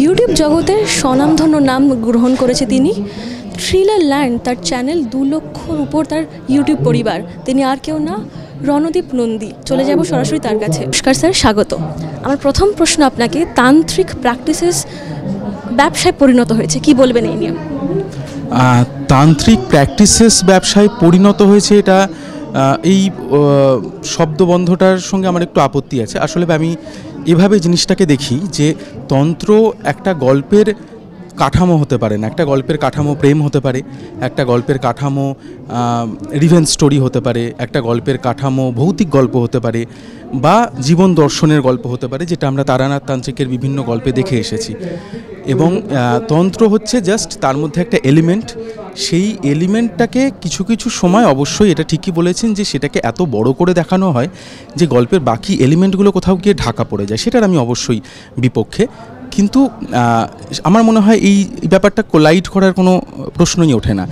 YouTube জগতের স্বনামধন্য নাম গ্রহণ করেছে তিনি। থ্রিলার ল্যান্ড তার চ্যানেল, 2 লক্ষর উপর তার ইউটিউব পরিবার। তিনি আর কেউ না, রণদীপ নন্দী। চলে যাব সরাসরি তার কাছে। নমস্কার স্যার, স্বাগত। আমার প্রথম প্রশ্ন আপনাকে, তান্ত্রিক প্র্যাকটিসেস ব্যবসায় পরিণত হয়েছে, কি বলবেন এই নিয়ে? তান্ত্রিক প্র্যাকটিসেস ব্যবসায় পরিণত হয়েছে, এটা এই শব্দবন্ধটার সঙ্গে আমার একটু আপত্তি আছে। আসলে আমি এভাবে জিনিসটাকে দেখি যে তন্ত্র একটা গল্পের কাঠামো হতে পারে না। একটা গল্পের কাঠামো প্রেম হতে পারে, একটা গল্পের কাঠামো রিভেঞ্জ স্টোরি হতে পারে, একটা গল্পের কাঠামো ভৌতিক গল্প হতে পারে, বা জীবন দর্শনের গল্প হতে পারে, যেটা আমরা তারানাথ তান্ত্রিকের বিভিন্ন গল্পে দেখে এসেছি। এবং তন্ত্র হচ্ছে জাস্ট তার মধ্যে একটা এলিমেন্ট। সেই এলিমেন্টটাকে কিছু কিছু সময় অবশ্যই এটা ঠিকই বলেছেন যে সেটাকে এত বড় করে দেখানো হয় যে গল্পের বাকি এলিমেন্টগুলো কোথাও গিয়ে ঢাকা পড়ে যায়। সেটার আমি অবশ্যই বিপক্ষে। কিন্তু আমার মনে হয় এই ব্যাপারটা কোলাইড করার কোনো প্রশ্নই ওঠে না।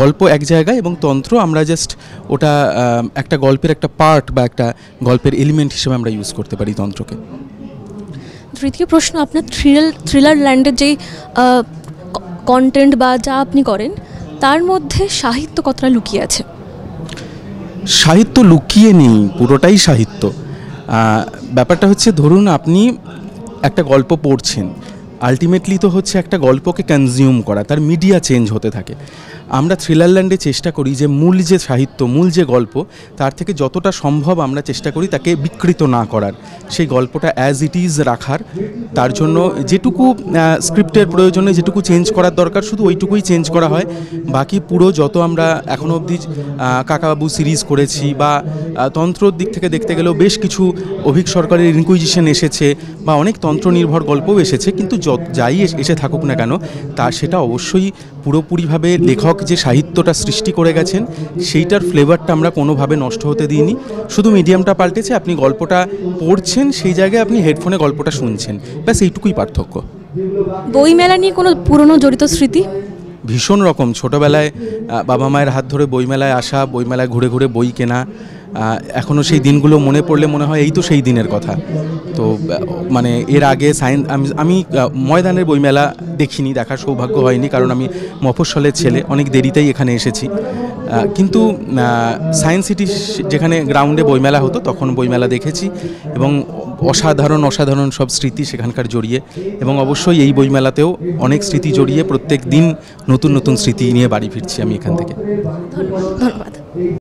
গল্প এক জায়গায় এবং তন্ত্র আমরা জাস্ট ওটা একটা গল্পের একটা পার্ট বা একটা গল্পের এলিমেন্ট হিসেবে আমরা ইউজ করতে পারি তন্ত্রকে। তৃতীয় প্রশ্ন, আপনার থ্রিলার ল্যান্ডের যেই কন্টেন্ট বা যা আপনি করেন, তার মধ্যে সাহিত্য কতটা লুকিয়ে আছে? সাহিত্য লুকিয়ে নেই, পুরোটাই সাহিত্য। ব্যাপারটা হচ্ছে, ধরুন আপনি একটা গল্প পড়ছেন, আলটিমেটলি তো হচ্ছে একটা গল্পকে কনজিউম করা, তার মিডিয়া চেঞ্জ হতে থাকে। আমরা থ্রিলারল্যান্ডে চেষ্টা করি যে মূল যে সাহিত্য, মূল যে গল্প, তার থেকে যতটা সম্ভব আমরা চেষ্টা করি তাকে বিকৃত না করার, সেই গল্পটা অ্যাজ ইট ইজ রাখার। তার জন্য যেটুকু স্ক্রিপ্টের প্রয়োজনে যেটুকু চেঞ্জ করার দরকার শুধু ওইটুকুই চেঞ্জ করা হয়। বাকি পুরো যত আমরা এখনও অবধি কাকাবাবু সিরিজ করেছি, বা তন্ত্রর দিক থেকে দেখতে গেলেও বেশ কিছু অভিক সরকারের ইনকুইজিশন এসেছে, বা অনেক তন্ত্র নির্ভর গল্পও এসেছে, কিন্তু যাই এসে থাকুক না কেন, তা সেটা অবশ্যই পুরোপুরিভাবে লেখক যে সাহিত্যটা সৃষ্টি করে গেছেন সেইটার ফ্লেভারটা আমরা কোনোভাবে নষ্ট হতে দিইনি। শুধু মিডিয়ামটা পাল্টেছে, আপনি গল্পটা পড়ছেন, সেই জায়গায় আপনি হেডফোনে গল্পটা শুনছেন, ব্যাস এইটুকুই পার্থক্য। বইমেলা নিয়ে কোনো পুরনো জড়িত স্মৃতি? ভীষণ রকম। ছোটোবেলায় বাবা মায়ের হাত ধরে বইমেলায় আসা, বইমেলায় ঘুরে ঘুরে বই কেনা, এখনও সেই দিনগুলো মনে পড়লে মনে হয় এই তো সেই দিনের কথা। তো মানে এর আগে আমি ময়দানের বইমেলা দেখিনি, দেখার সৌভাগ্য হয়নি, কারণ আমি মফস্বলের ছেলে, অনেক দেরিতেই এখানে এসেছি। কিন্তু সায়েন্স সিটি যেখানে গ্রাউন্ডে বইমেলা হতো তখন বইমেলা দেখেছি, এবং অসাধারণ অসাধারণ সব স্মৃতি সেখানকার জড়িয়ে। এবং অবশ্যই এই বইমেলাতেও অনেক স্মৃতি জড়িয়ে, প্রত্যেক দিন নতুন নতুন স্মৃতি নিয়ে বাড়ি ফিরছি আমি এখান থেকে। ধন্যবাদ।